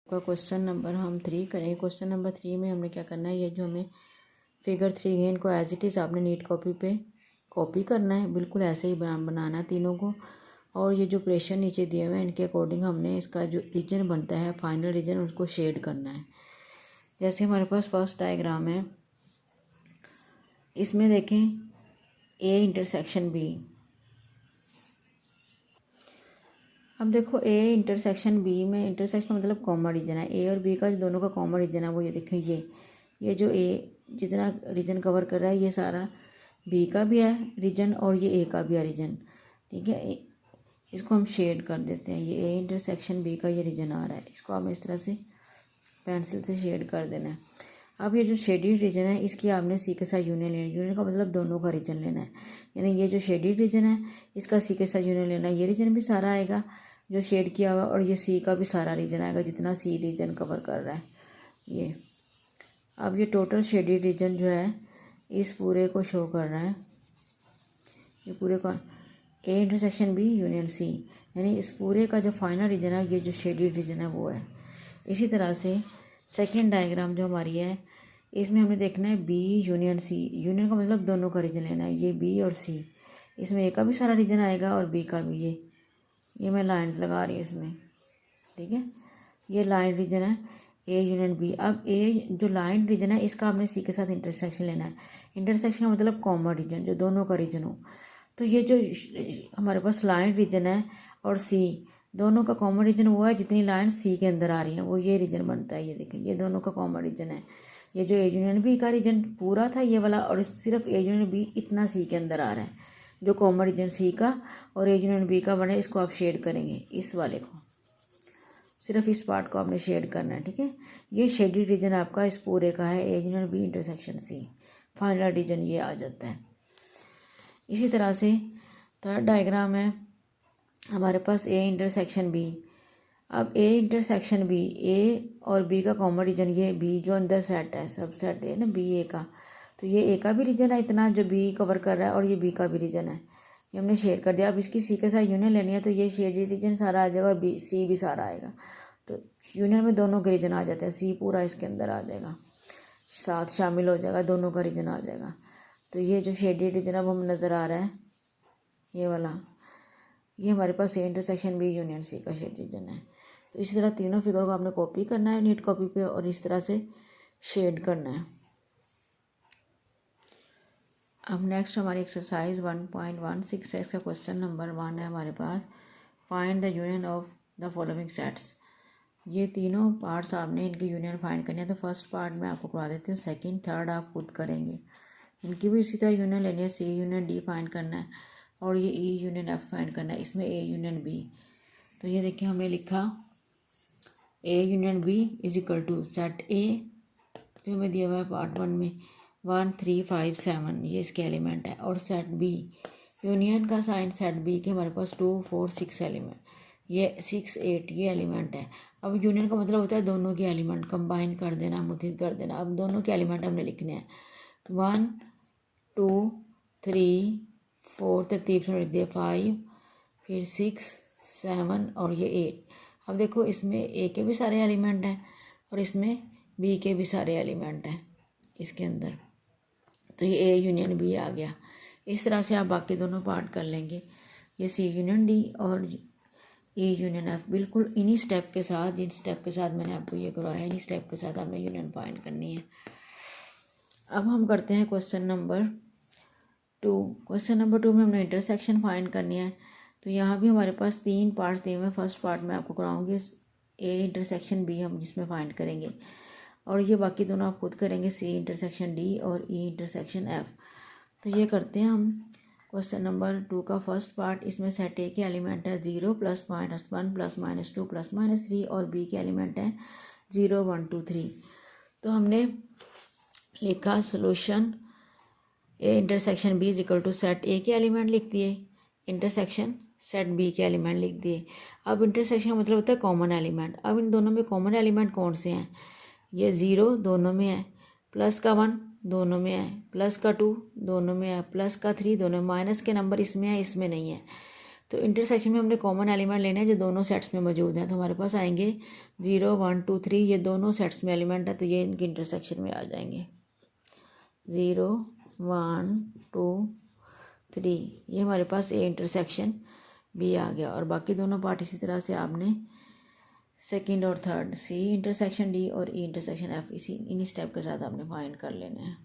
का question number हम 3 करेंगे। क्वेश्चन नंबर 3 में हमने क्या करना है, ये जो हमें फिगर 3 है इनको एज इट इज़ आपने नीट कॉपी पे कॉपी करना है, बिल्कुल ऐसे ही बनाना है तीनों को। और ये जो प्रेशर नीचे दिए हुए हैं इनके अकॉर्डिंग हमने इसका जो रीजन बनता है फाइनल रीजन उसको शेड करना है। जैसे हमारे पास फर्स्ट डायग्राम है, इसमें देखें ए इंटरसेक्शन बी। अब देखो ए इंटरसेक्शन बी में इंटरसेक्शन मतलब कॉमन रीजन है, ए और बी का जो दोनों का कॉमन रीजन है वो ये देखें, ये जो ए जितना रीजन कवर कर रहा है ये सारा बी का भी है रीजन और ये ए का भी है रीजन। ठीक है, इसको हम शेड कर देते हैं। ये ए इंटरसेक्शन बी का ये रीजन आ रहा है, इसको आपने इस तरह से पेंसिल से शेड कर देना है। अब ये जो शेडिड रीजन है इसकी आपने सी के साथ यूनियन लेना है। यूनियन का मतलब दोनों का रीजन लेना है, यानी ये जो शेडिड रीजन है इसका सी के साथ यूनियन लेना है। ये रीजन भी सारा आएगा जो शेड किया हुआ और ये सी का भी सारा रीजन आएगा जितना सी रीजन कवर कर रहा है ये। अब ये टोटल शेडेड रीजन जो है इस पूरे को शो कर रहा है, ये पूरे का A intersection B union C, यानी इस पूरे का जो फाइनल रीजन है ये जो शेडेड रीजन है वो है। इसी तरह से सेकेंड डायग्राम जो हमारी है इसमें हमें देखना है बी यूनियन सी। यूनियन का मतलब दोनों का रीजन लेना है, ये बी और सी, इसमें ए का भी सारा रीजन आएगा और बी का भी। ये मैं लाइंस लगा रही हूँ इसमें, ठीक है। ये लाइन रीजन है ए यूनियन बी। अब ए जो लाइन रीजन है इसका आपने सी के साथ इंटरसेक्शन लेना है। इंटरसेक्शन का मतलब कॉमन रीजन, जो दोनों का रीजन हो। तो ये जो हमारे पास लाइन रीजन है और सी दोनों का कॉमन रीजन वो है, जितनी लाइन सी के अंदर आ रही है वो ये रीजन बनता है। ये देखें ये दोनों का कॉमन रीजन है। ये जो ए यूनियन बी का रीजन पूरा था ये वाला, और सिर्फ ए यूनियन बी इतना सी के अंदर आ रहा है जो कॉमन रीजन सी का और ए यूनियन बी का बने। इसको आप शेड करेंगे, इस वाले को, सिर्फ इस पार्ट को आपने शेड करना है, ठीक है। ये शेडेड रीजन आपका इस पूरे का है, A union B intersection C, final region ये आ जाता है। इसी तरह से थर्ड डायग्राम है हमारे पास ए इंटरसेक्शन बी। अब ए इंटरसेक्शन बी, ए और बी का कॉमन रीजन ये बी जो अंदर सेट है, सब सेट है ना बी ए का, तो ये ए का भी रीजन है इतना जो बी कवर कर रहा है और ये बी का भी रीजन है, ये हमने शेड कर दिया। अब इसकी सी के साथ यूनियन लेनी है तो ये शेडेड रीजन सारा आ जाएगा और बी सी भी सारा आएगा। तो यूनियन में दोनों के रीजन आ जाते हैं, सी पूरा इसके अंदर आ जाएगा, साथ शामिल हो जाएगा, दोनों का रीजन आ जाएगा। तो ये जो शेडेड रीजन अब हमें नज़र आ रहा है ये वाला, ये हमारे पास A intersection B union C का शेड रीजन है। तो इसी तरह तीनों फिगर को आपने कॉपी करना है नीट कॉपी पे और इस तरह से शेड करना है। अब नेक्स्ट हमारी एक्सरसाइज 1.16 का क्वेश्चन नंबर 1 है हमारे पास, find the union of the following sets. ये तीनों पार्ट्स आपने इनकी यूनियन फाइंड करनी है। तो फर्स्ट पार्ट मैं आपको करवा देती हूँ, सेकंड थर्ड आप खुद करेंगे। इनकी भी इसी तरह यूनियन लेनी है, सी यूनियन डी फाइंड करना है और ये ई यूनियन एफ फाइंड करना है, इसमें ए यूनियन बी। तो ये देखिए हमने लिखा A union B is equal to set A जो हमें दिया हुआ है पार्ट 1 में 1 3 5 7 ये इसके एलिमेंट है, और सेट बी यूनियन का साइन सेट बी के हमारे पास 2 4 6 एलिमेंट, ये 6 8 ये एलिमेंट है। अब यूनियन का मतलब होता है दोनों के एलिमेंट कंबाइन कर देना, मुत्हिद कर देना। अब दोनों के एलिमेंट हमने लिखने हैं 1 2 3 4 तरतीब से लिख दिया 5 फिर 6 7 और ये 8। अब देखो इसमें ए के भी सारे एलिमेंट हैं और इसमें बी के भी सारे एलिमेंट हैं इसके अंदर, तो ये ए यूनियन बी आ गया। इस तरह से आप बाकी दोनों पार्ट कर लेंगे, ये सी यूनियन डी और ए यूनियन एफ, बिल्कुल इन्हीं स्टेप के साथ, जिन स्टेप के साथ मैंने आपको ये करवाया इन्हीं स्टेप के साथ आपने यूनियन फाइंड करनी है। अब हम करते हैं क्वेश्चन नंबर 2। क्वेश्चन नंबर 2 में हमने इंटरसेक्शन फाइंड करनी है। तो यहाँ भी हमारे पास 3 पार्ट्स दिए हुए हैं। फर्स्ट पार्ट में आपको कराऊंगी ए इंटरसेक्शन बी हम जिसमें फाइंड करेंगे, और ये बाकी दोनों आप खुद करेंगे, सी इंटरसेक्शन डी और ई इंटरसेक्शन एफ। तो ये करते हैं हम क्वेश्चन नंबर 2 का फर्स्ट पार्ट। इसमें सेट ए के एलिमेंट है 0 +- 1 +- 2 +- 3 और बी के एलिमेंट हैं 0 1 2 3। तो हमने लिखा solution A intersection B is equal to set A के एलिमेंट लिख दिए, इंटरसेक्शन सेट बी के एलिमेंट लिख दिए। अब इंटरसेक्शन मतलब होता है कॉमन एलिमेंट। अब इन दोनों में कॉमन एलिमेंट कौन से हैं, ये 0 दोनों में है, प्लस का 1 दोनों में है, प्लस का 2 दोनों में है, प्लस का 3 दोनों में, माइनस के नंबर इसमें है इसमें नहीं है। तो इंटरसेक्शन में हमने कॉमन एलिमेंट लेने हैं जो दोनों सेट्स में मौजूद हैं। तो हमारे पास आएंगे 0 1 2 3, ये दोनों सेट्स में एलिमेंट है तो ये इनके इंटरसेक्शन में आ जाएंगे। 0 1 2 3, ये हमारे पास ए इंटरसेक्शन बी आ गया। और बाकी दोनों पार्ट इसी तरह से आपने सेकंड और थर्ड सी इंटरसेक्शन डी और ई इंटरसेक्शन एफ इसी इन्हीं स्टेप के साथ आपने फाइंड कर लेना है।